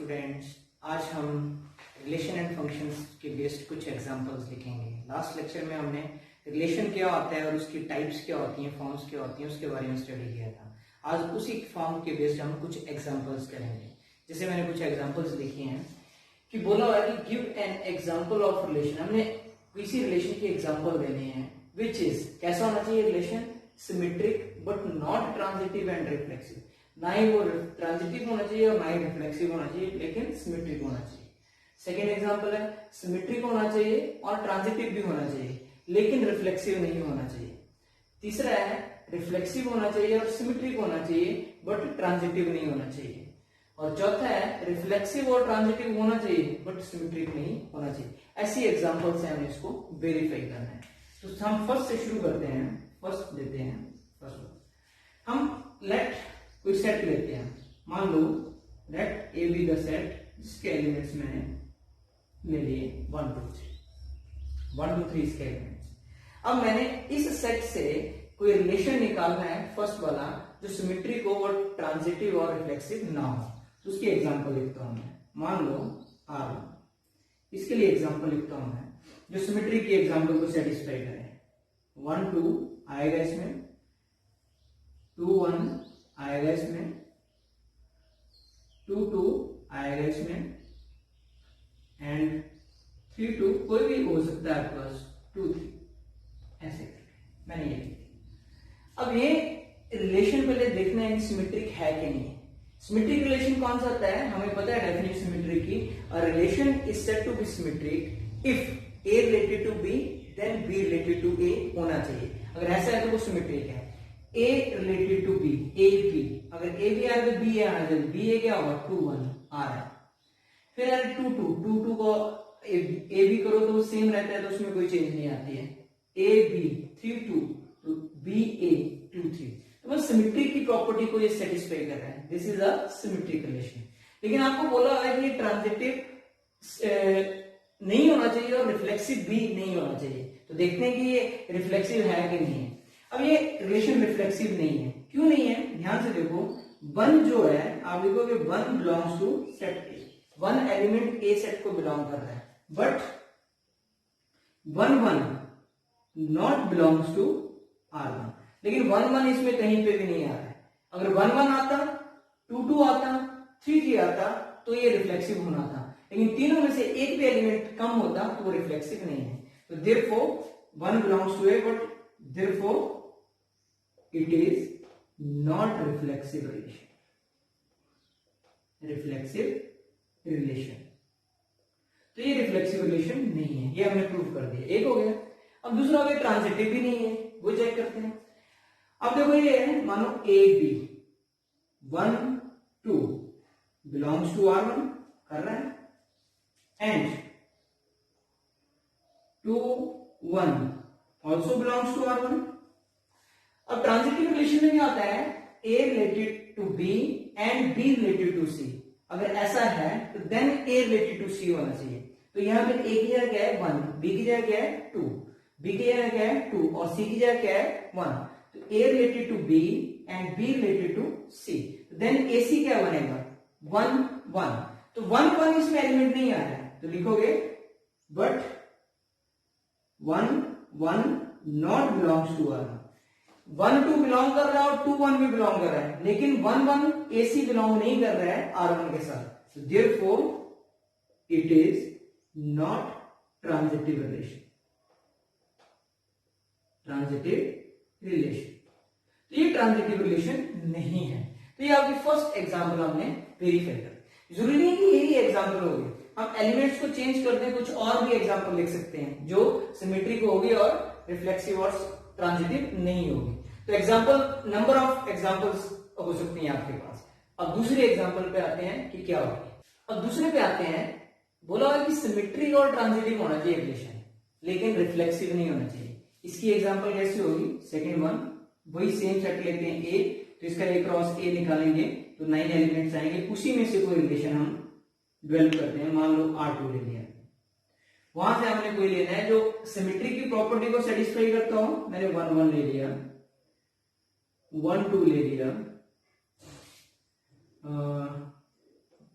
Students, आज हम relation and functions के बेस्ड कुछ एग्जांपल्स लिखेंगे। लास्ट लेक्चर में हमने रिलेशन क्या होता है और उसकी टाइप्स क्या होती हैं, फॉर्म्स क्या होती हैं, उसके बारे में स्टडी किया था। आज उसी फॉर्म के बेस्ड हम कुछ एग्जांपल्स करेंगे। जैसे मैंने कुछ एग्जांपल्स लिखे हैं कि बोला हुआ है कि give an example of relation. हमने किसी रिलेशन की एग्जांपल देने हैं विच इज कैसा होना चाहिए relation, symmetric but not transitive and reflexive. ना ही वो ट्रांजिटिव होना चाहिए और ना ही रिफ्लेक्सिव होना चाहिए, लेकिन सिमेट्रिक होना चाहिए। सेकेंड एग्जांपल है सिमेट्रिक होना चाहिए और ट्रांजिटिव भी होना चाहिए, लेकिन रिफ्लेक्सिव नहीं होना चाहिए। तीसरा है रिफ्लेक्सिव होना चाहिए और सिमेट्रिक होना चाहिए बट ट्रांजिटिव नहीं होना चाहिए। और चौथा है रिफ्लेक्सिव और ट्रांजिटिव होना चाहिए बट सिमेट्रिक नहीं होना चाहिए। ऐसी एग्जांपल से हमें इसको वेरीफाई करना है। तो हम फर्स्ट से शुरू करते हैं। फर्स्ट लेते हैं, फर्स्ट हम लेट कोई सेट लेते हैं। मान लो let A be the set जिसके एलिमेंट्स मैंने ले लिए 1 2 3 इसके एलिमेंट्स। अब मैंने इस सेट से कोई रिलेशन निकालना है, फर्स्ट वाला जो सिमेट्रिक हो और ट्रांजिटिव और रिफ्लेक्सिव ना हो। तो उसकी एग्जांपल लिखता हूं मैं। मान लो R1, इसके लिए एग्जांपल लिखता हूं मैं जो सिमेट्रिक की एग्जांपल को सेटिस्फाई करे। 1 2 आएगा इसमें, 2 1 आएगा इसमें, 2 2 आएगा इसमें एंड 3 2 कोई भी हो सकता है प्लस 2 3 ऐसे करके मैंने ये लिखा। अब ये रिलेशन पहले देखना है सिमेट्रिक है कि नहीं। सिमेट्रिक रिलेशन कौन सा होता है, हमें पता है डेफिनेशन सिमेट्रिक की। A relation is said to be symmetric if A related to B then B related to A होना चाहिए। अगर ऐसा है तो वो सिमेट्रिक है। A related to B, A B, अगर ए भी आए तो बी आना चाहिए। बी ए क्या होगा 2 1 आ रहा है। फिर अगर 2 2 को ए बी करो तो सेम रहता है, तो उसमें कोई चेंज नहीं आती है। ए बी 3 2 तो बी ए 2 3, तो बस सिमेट्रिक की प्रॉपर्टी को ये सेटिस्फाई कर रहा है। This is a symmetric relation. लेकिन आपको बोला है कि ट्रांजिटिव नहीं होना चाहिए और रिफ्लेक्सिव भी नहीं होना चाहिए। तो देखते हैं कि ये रिफ्लेक्सिव है कि नहीं है। अब ये रिलेशन रिफ्लेक्सिव नहीं है। क्यों नहीं है, ध्यान से देखो। 1 जो है आप लिखोगे 1 belongs to set A. 1 element A set को बिलोंग कर रहा है, but 1 1 not belongs to R1। लेकिन 1 1 इसमें कहीं पे भी नहीं आ रहा है। अगर 1 1 आता, 2 2 आता, 3 3 आता तो ये रिफ्लेक्सिव होना था। लेकिन तीनों में से एक भी एलिमेंट कम होता तो वो रिफ्लेक्सिव नहीं है। तो therefore 1 belongs to A, but therefore it is not reflexive relation. Reflexive relation, तो ये रिफ्लेक्सिव रिलेशन नहीं है, ये हमने प्रूव कर दिया। एक हो गया। अब दूसरा हो गया ट्रांजिटिव भी नहीं है, वो चेक करते हैं। अब देखो ये है, मानो A B 1 2 belongs to R1 कर रहा है and 2 1 also belongs to R1। अब ट्रांजिटिव रिलेशन में क्या होता है, A related to B and B related to C। अगर ऐसा है तो then A related to C होना चाहिए। तो यहां पे A की जगह क्या है 1, B की जगह क्या है 2, B की जगह क्या है 2 और C की जगह क्या है 1। तो A related to B and B related to C, then AC क्या बनेगा 1 1। तो 1 1 इसमें एलिमेंट नहीं आ रहा है, तो लिखोगे but 1 1 not belongs to R1। 1 2 belong कर रहा है और 2 1 भी बिलोंग कर रहा है, लेकिन 1 1 AC बिलोंग नहीं कर रहा है R1 के साथ। So therefore it is not transitive relation. Transitive relation, तो ये ट्रांजिटिव रिलेशन नहीं है। तो ये आपकी फर्स्ट एग्जांपल हमने वेरीफाई कर। जरूरी नहीं कि यही एग्जांपल होगी, हम एलिमेंट्स को चेंज कर दें, कुछ और भी एग्जांपल लिख सकते हैं जो सिमेट्रिक होगी और रिफ्लेक्सिव और ट्रांजिटिव नहीं होगी। तो एग्जांपल, नंबर ऑफ एग्जांपल्स हो सकती हैं आपके पास। अब दूसरे एग्जांपल पे आते हैं कि क्या होगी। अब दूसरे पे आते हैं, बोला हुआ कि सिमेट्रिक और ट्रांजिटिव होना चाहिए रिलेशन, लेकिन रिफ्लेक्सिव नहीं होना चाहिए। इसकी एग्जांपल कैसी होगी, सेकंड वन, वही सेम सेट लेते हैं ए, तो इसका ए क्रॉस ए निकालेंगे तो 9 एलिमेंट्स आएंगे। उसी में से कोई रिलेशन हम डेवलप करते हैं। मान लो R2 ले लिया, वहां से हमने कोई लेना है जो सिमेट्रिक की प्रॉपर्टी को सेटिस्फाई करता हो। मैंने 1 1 ले लिया, 1 2 ले लिया,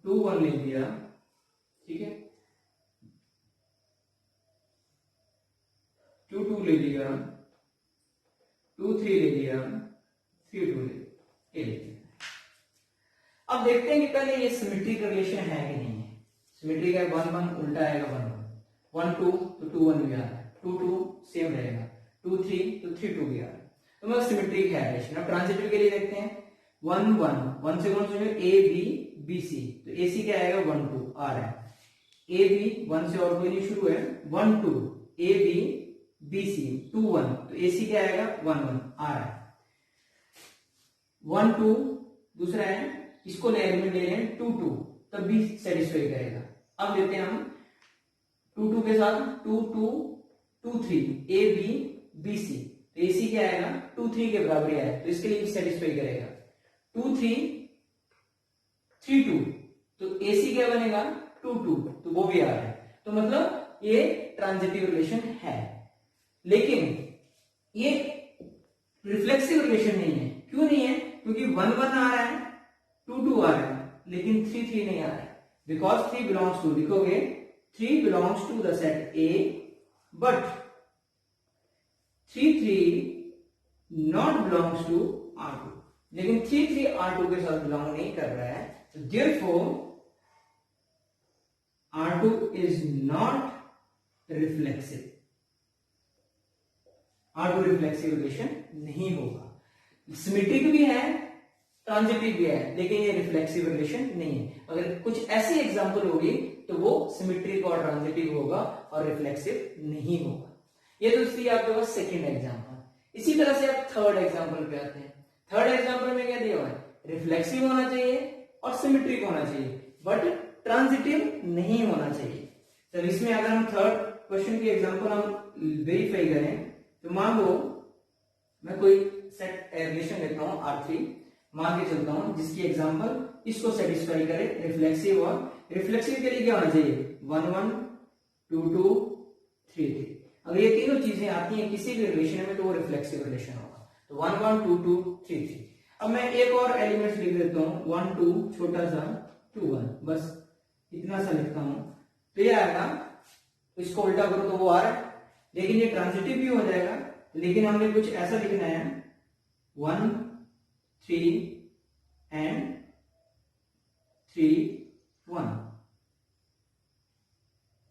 2 1 ले लिया, ठीक है, 2 2 ले लिया, 2 3 ले लिया, 3 2 ले लिया। अब देखते हैं कि पहले ये सिमेट्रिक रिलेशन है कि नहीं है। सिमेट्रिक है, 1 1 उल्टा आएगा 1 1 2 तो 2 1 भी आ रहा है, 2 2 सेम रहेगा, 2 3 तो 3 2 भी आ रहा है, तो मतलब सिमेट्रिक है रिलेशन। अब ट्रांजिटिव के लिए देखते हैं, 1 1 1 से कौन सा है, ए बी बी सी, तो ए सी क्या आएगा 1 2 आ रहा है, ए बी 1 से और कोई नहीं शुरू है, 1 2 ए बी बी सी 2 1, तो ए सी क्या आएगा 1 1 आ रहा है, 1 2 दूसरा है, इसको एलिमेंट ले रहे हैं 2 2, तब भी सेटिस्फाई करेगा। अब लेते हैं हम 2 2 के साथ 2 2 2 3 ए बी बी सी, तो ए सी क्या आएगा 2 3 के बराबर है, तो इसके लिए सेटिस्फाई करेगा। 2 3 3 2, तो ए सी क्या बनेगा 2 2, तो वो भी आ रहा है, तो मतलब ये ट्रांजिटिव रिलेशन है। लेकिन ये रिफ्लेक्सिव रिलेशन नहीं है। क्यों नहीं है? क्योंकि 1 1 आ रहा है, 2 2 आ रहा है, लेकिन 3 3 नहीं आ रहा है, बिकॉज 3 बिलोंग्स टू, लिखोगे 3 belongs to the set A, but 3 3 not belongs to R2, लेकिन 3 3 R2 के साथ बिलोंग नहीं कर रहा है, तो therefore R2 is not reflexive, R2 reflexive relation नहीं होगा। सिमेट्रिक भी है, ट्रांजिटिव भी है, लेकिन ये रिफ्लेक्सिव रिलेशन नहीं है। अगर कुछ ऐसी एग्जांपल होगी तो वो सिमेट्रिक और ट्रांजिटिव होगा और रिफ्लेक्सिव नहीं होगा। ये तो थी आपके पास सेकंड एग्जांपल। इसी तरह से आप थर्ड एग्जांपल पे आते हैं। थर्ड एग्जांपल में क्या दिया हुआ है? रिफ्लेक्सिव होना चाहिए और सिमेट्रिक होना चाहिए, बट ट्रांजिटिव नहीं होना चाहिए। तो इसमें अगर हम थर्ड क्वेश्चन की एग्जांपल हम वेरीफाई करें, तो मान लो मैं कोई सेट रिलेशन लेता हूं R3, मान के चलता हूं, जिसकी एग्जांपल इसको सेटिस्फाई करे, रिफ्लेक्सिव। और रिफ्लेक्सिव के लिए क्या होना चाहिए? 1 1 2 2 3 3। अगर ये तीनों चीजें आती हैं किसी भी रिलेशन में तो वो रिफ्लेक्सिव रिलेशन होगा। तो 1 1 2 2 3 3। अब मैं एक और एलिमेंट्स लिख देता हूं, 1 2 छोटा सा 2 1, बस इतना सा लिखता हूं, तो ये आएगा। इसको उल्टा करो तो वो आ रहा है, लेकिन ये ट्रांजिटिव भी हो जाएगा। लेकिन हमने कुछ ऐसा लिखना है, 1 3 एंड 3 1,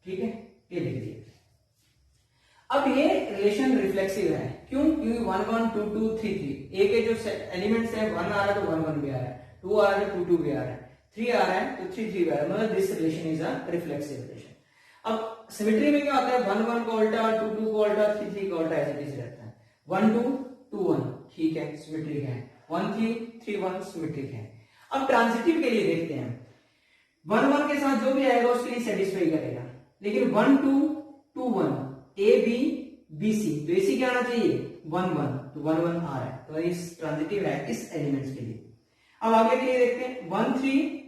ठीक है, ये लिख दिया। अब ये रिलेशन रिफ्लेक्सिव है, क्यों? क्योंकि 1 1 2 2 3 3, ए के जो एलिमेंट्स है, 1 आ रहा है तो 1 1 भी आ रहा है, 2 आ रहा है तो 2 2 भी आ रहा है, 3 आ रहा है तो 3 3 भी आ रहा है, मतलब this relation is a reflexive relation. अब सिमेट्री में क्या होता है? 1 1 का उल्टा, 2 2 का उल्टा, 3 3 का उल्टा, ऐसे रहता है। 1 2 2 1, ठीक है, सिमेट्रिक है। 1 3 3 1 सिमेट्रिक है। अब ट्रांजिटिव के लिए देखते हैं, 1 1 के साथ जो भी आएगा उसके लिए सेटिस्फाई करेगा, लेकिन 1 2 2 1 ए बी बी सी, तो इसी क्या आना चाहिए? 1 1, तो 1 1 आ रहा है, तो इस ट्रांजिटिव है इस एलिमेंट्स के लिए। अब आगे के लिए देखते हैं, 1 3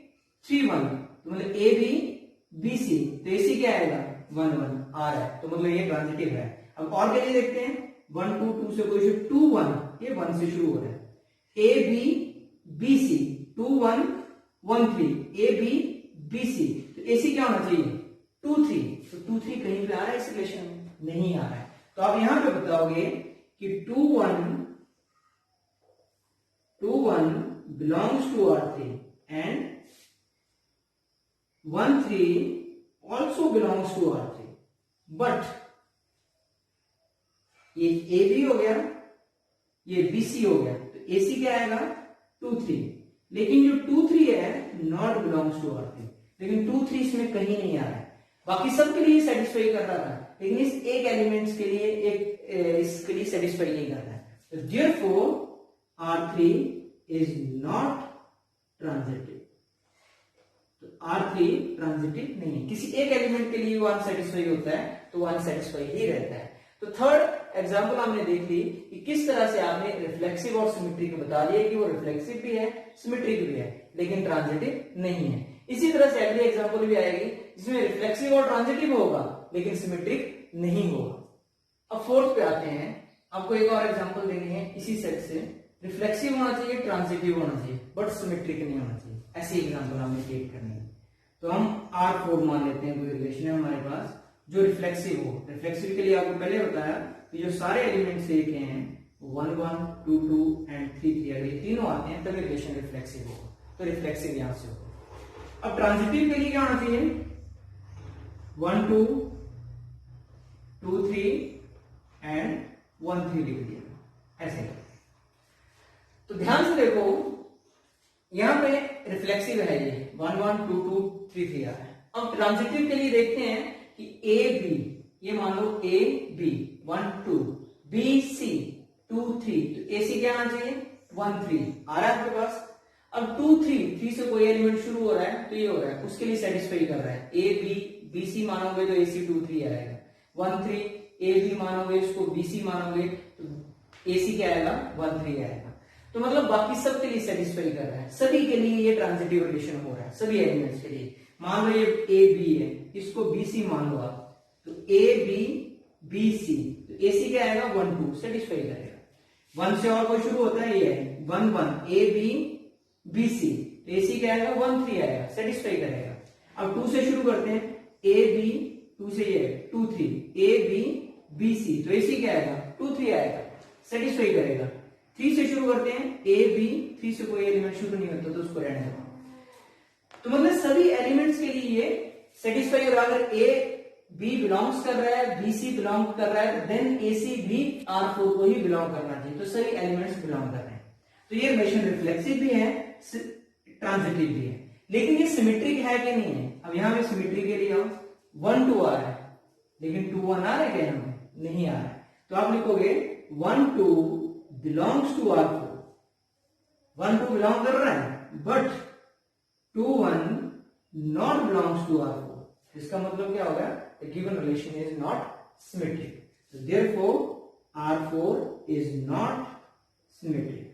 3 1, तो मतलब ए बी बी सी, तो इसी क्या आएगा? 1 1 आ रहा है, तो मतलब ये ट्रांजिटिव है। अब और के लिए देखते हैं, 1 2 2 से कोई 2 1, ये 1 से शुरू हो रहा है, A B B C 2 1 1 3 A B B C, तो ऐसी क्या होना चाहिए? 2 3, तो 2 3 कहीं पे आ रहा है इस रिलेशन में? नहीं आ रहा है। तो आप यहां पे बताओगे कि 2 1 belongs to R3 and 1 3 also belongs to R3, but ये ए बी हो गया, ये बी सी हो गया, तो ए सी क्या आएगा? 2 3, लेकिन जो 2 3 है नॉट बिलोंग्स टू R3, लेकिन 2 3 इसमें कहीं नहीं आ रहा है। बाकी सबके लिए सेटिस्फाई कर रहा था, लेकिन इस एक एलिमेंट्स के लिए, एक इसके लिए सेटिस्फाई नहीं कर रहा है। तो therefore R3 is not transitive, तो R3 ट्रांजिटिव नहीं है। किसी एक एलिमेंट के लिए वो अनसेटिस्फाई होता है तो वो अनसेटिस्फाई ही रहता है। तो थर्ड एग्जांपल हमने देख ली कि किस तरह से आपने रिफ्लेक्सिव और सिमेट्रिक बता दिया कि वो रिफ्लेक्सिव भी है, सिमेट्रिक भी है, लेकिन ट्रांजिटिव नहीं है। इसी तरह से अगली एग्जांपल भी आएगी जिसमें रिफ्लेक्सिव और ट्रांजिटिव होगा लेकिन सिमेट्रिक नहीं होगा। अब फोर्थ पे आते हैं, आपको एक और एग्जांपल देनी है इसी सेट से। रिफ्लेक्सिव होना चाहिए, ट्रांजिटिव होना चाहिए, बट सिमेट्रिक नहीं होना चाहिए। ऐसी एग्जांपल हमें क्रिएट करनी है। तो हम R4 मान लेते हैं, कोई रिलेशन है हमारे पास जो रिफ्लेक्सिव हो। रिफ्लेक्सिव के लिए आपको पहले बताया कि जो सारे एलिमेंट्स एक हैं 1 1 2 2 एंड 3 3 अगर ये तीनों आते हैं तभी रिलेशन रिफ्लेक्सिव होगा, तो रिफ्लेक्सिव यहां से होगा। अब ट्रांजिटिव के लिए क्या होना चाहिए, 1 2 2 3 एंड 1 3 लिख दिया ऐसे। तो ध्यान से देखो यहां पे रिफ्लेक्सिव है ये 1 1 2 2 3 3 आ रहा है। अब ट्रांजिटिव के लिए देखते हैं कि ए बी, ये मान लो ए बी 1 2, बी सी 2 3, तो ए सी क्या आना चाहिए 1 3 आ रहा है आपके पास। अब 2 3 से कोई एलिमेंट शुरू हो रहा है तो ये हो रहा है, उसके लिए सेटिस्फाई कर रहा है। ए बी बी सी मानोगे तो ए सी 2 3 आएगा, 1 3 ए बी मानोगे इसको बी सी मानोगे तो ए सी क्या आएगा 1 3 आएगा। तो मतलब बाकी सबके लिए सेटिस्फाई कर रहा है, सभी के लिए ये ट्रांजिटिव रिलेशन हो रहा है, सभी एलिमेंट्स के लिए। मान लो ये ए बी है, इसको बी सी मान लो आप, तो ए बी बी सी, तो ए सी क्या आएगा 1 2 सेटिस्फाई करेगा। 1 से और कोई शुरू होता है ये है 1 1 ए बी बी सी, तो ए सी क्या आएगा 1 3 आएगा, सेटिस्फाई करेगा। अब 2 से शुरू करते हैं, ए बी 2 से ये 2 3 ए बी बी सी, तो ए सी क्या आएगा 2 3 आएगा, सेटिस्फाई करेगा। 3 से शुरू करते हैं, ए बी 3 से कोई एलिमेंट शुरू नहीं होता तो उसको रहने दो। तो मतलब सभी एलिमेंट्स के लिए ये सेटिस्फाई हो रहा है। अगर ए बी बिलोंग्स कर रहा है, बी सी बिलोंग कर रहा है, देन ए सी भी R4 को ही बिलोंग करना चाहिए, तो सभी एलिमेंट्स बिलोंग कर रहे हैं। तो ये रिलेशन रिफ्लेक्सिव भी है, ट्रांजिटिव भी है, लेकिन ये सिमेट्रिक है कि नहीं है। अब यहां पे सिमेट्री के लिए 1 2 आ रहा है, लेकिन 2 1 आ रहा है क्या यहां पे नहीं आ रहा है, तो आप लिखोगे 1 2 बिलोंग्स टू R4, 1 2 बिलोंग कर रहा है but 2 1 not belongs to R4। इसका मतलब क्या होगा, the given relation is not symmetric, so therefore R4 is not symmetric।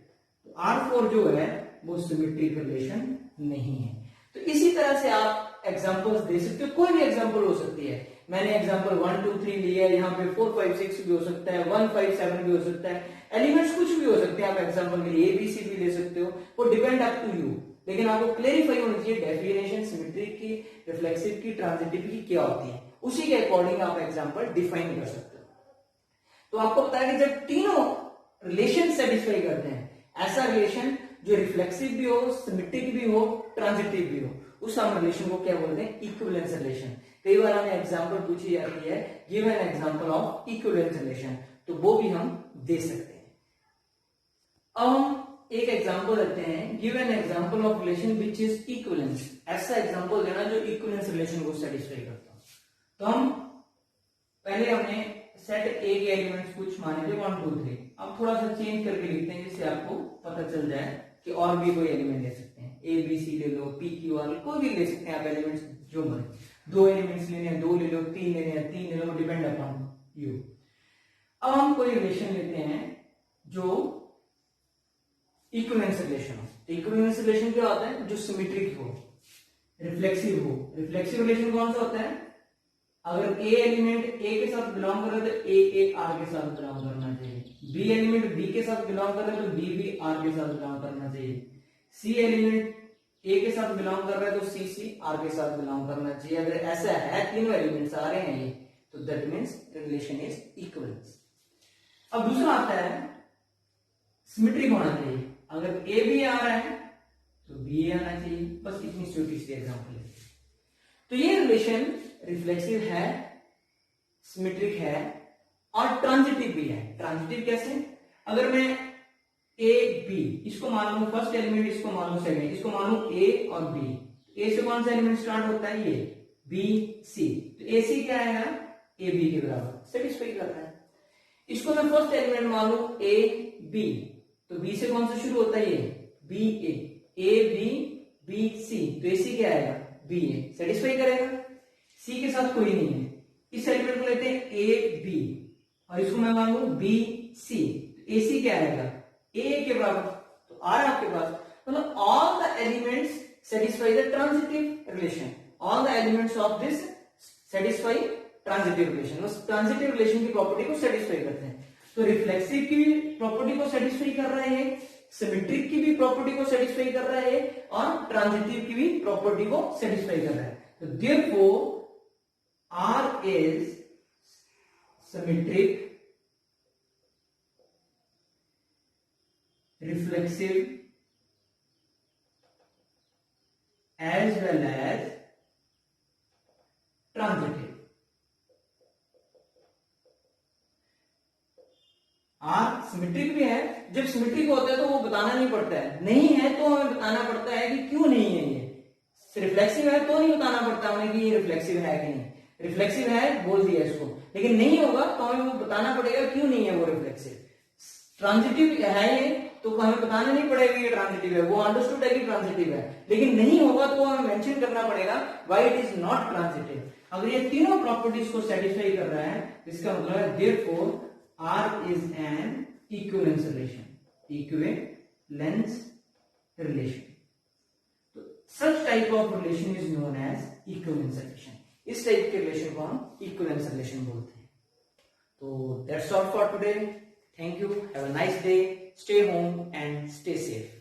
तो R4 जो है वो सिमेट्रिक रिलेशन नहीं है। तो इसी तरह से आप एग्जांपल्स दे सकते हो, कोई भी एग्जांपल हो सकती है। मैंने एग्जांपल 1 2 3 लिया है, यहाँ पे 4 5 6 भी हो सकता है, 1 5 7 भी हो सकता है, एलिमेंट्स कुछ भी हो सकते हैं। आप एग्जांपल के लिए ABC भी ले सकते हो, वो डिपेंड अप टू यू, लेकिन आपको क्लेरिफाई होनी चाहिए डेफिनेशन सिमेट्रिक की, रिफ्लेक्सिव की, ट्रांजिटिव की क्या होती है, उसी के अकॉर्डिंग आप एग्जांपल डिफाइन कर सकते हो। तो आपको पता है कि जब तीनों रिलेशन सेटिस्फाई करते हैं, ऐसा रिलेशन जो रिफ्लेक्सिव भी हो, सिमेट्रिक भी हो, ट्रांजिटिव भी हो, उस हम रिलेशन को क्या बोलते हैं, इक्विवेलेंस रिलेशन। कई बार हमें एग्जांपल पूछी जाती है, give an example of equivalence relation, तो वो भी हम दे सकते हैं। अब हम एक एग्जांपल देते हैं, give an example of relation which is equivalence. ऐसा एग्जांपल देना जो इक्विवेलेंस रिलेशन को सेटिस्फाई करता हो। तो हम पहले हमने सेट ए के एलिमेंट्स कुछ माने थे 1 2 3, अब थोड़ा सा चेंज करके लिखते हैं जिससे आपको पता चल जाए कि और भी कोई एलिमेंट ले सकते हैं। ए बी सी ले लो, पी क्यू आर कोई भी ले सकते हैं आप एलिमेंट्स जो मर्जी। 2 एलिमेंट्स लेने हैं 2 ले लो, 3 लेने हैं 3 ले लो, डिपेंड अपॉन यू। अब हम कोई रिलेशन लेते हैं जो इक्विवेलेंस रिलेशन हो। तो इक्विवेलेंस रिलेशन क्या होता है, जो सिमेट्रिक हो, रिफ्लेक्सिव हो। रिफ्लेक्सिव रिलेशन कौन सा होता है, अगर ए एलिमेंट ए के साथ बिलोंग कर रहा है तो ए आर के साथ बिलोंग करना चाहिए, बी एलिमेंट बी के साथ बिलोंग कर रहा है तो बी भी आर के साथ बिलोंग करना चाहिए, सी एलिमेंट ए के साथ बिलोंग कर रहा है तो सी आर के साथ बिलोंग करना चाहिए। अगर ऐसा है, तीनों एलिमेंट्स आ रहे हैं ये, तो that means relation is equivalence. अब दूसरा आता है सिमेट्रिक होना चाहिए, अगर ए भी आ रहा है तो बी आना चाहिए। बस इतनी छोटी सी एग्जांपल है। तो ये रिलेशन रिफ्लेक्सिव है, सिमेट्रिक है और ट्रांजिटिव भी है। ट्रांजिटिव कैसे, अगर मैं ए बी इसको मान लूं फर्स्ट एलिमेंट, इसको मान लूं सेकंड, इसको मान लूं ए और बी, ए से कौन सा एलिमेंट स्टार्ट होता है, ये बी सी, तो ए सी क्या आएगा, ए बी के बराबर, सेटिस्फाई करता है। इसको मैं फर्स्ट एलिमेंट मान लूं ए बी, तो बी से कौन सा शुरू होता है, ये B A B B C, तो ए सी क्या आएगा, बी ए, सेटिस्फाई करेगा। सी के साथ कोई नहीं है, इस एलिमेंट को लेते हैं ए बी और इसको मैं मान लूं बी सी, तो ए सी क्या आएगा, ए के बराबर, तो आ रहा है आपके पास। मतलब all the elements satisfy the transitive relation, all the elements of this satisfy transitive relation, उस ट्रांजिटिव रिलेशन की प्रॉपर्टी को सेटिस्फाई करते हैं। तो रिफ्लेक्सिव की प्रॉपर्टी को सेटिस्फाई कर रहा है, सिमेट्रिक की भी प्रॉपर्टी को सेटिस्फाई कर रहा है और ट्रांजिटिव की भी प्रॉपर्टी को सेटिस्फाई कर रहा है। तो therefore R is symmetric, reflexive as well as transitive। R symmetric भी है, जब सिमेट्रिक होता है तो वो बताना नहीं पड़ता है, नहीं है तो हमें बताना पड़ता है कि क्यों नहीं है। ये रिफ्लेक्सिव है तो नहीं बताना पड़ता हमें कि ये रिफ्लेक्सिव है कि नहीं। रिफ्लेक्सिव है बोल दिया इसको, लेकिन नहीं होगा तो हमें वो बताना पड़ेगा क्यों नहीं है वो रिफ्लेक्सिव। ट्रांजिटिव है ये तो हमें बताना नहीं पड़ेगा ये ट्रांजिटिव है, वो अंडरस्टूड है कि ट्रांजिटिव है, लेकिन नहीं होगा तो हमें मेंशन करना पड़ेगा why it is not transitive. अगर ये तीनों प्रॉपर्टीज को सेटिस्फाई कर रहा है इसका मतलब है therefore R is an equivalence relation, equivalence relation। तो such type of relation is known as equivalence relation। इस टाइप के रिलेशन को हम equivalence relation बोलते हैं। तो that's all for today। Thank you, have a nice day, stay home and stay safe।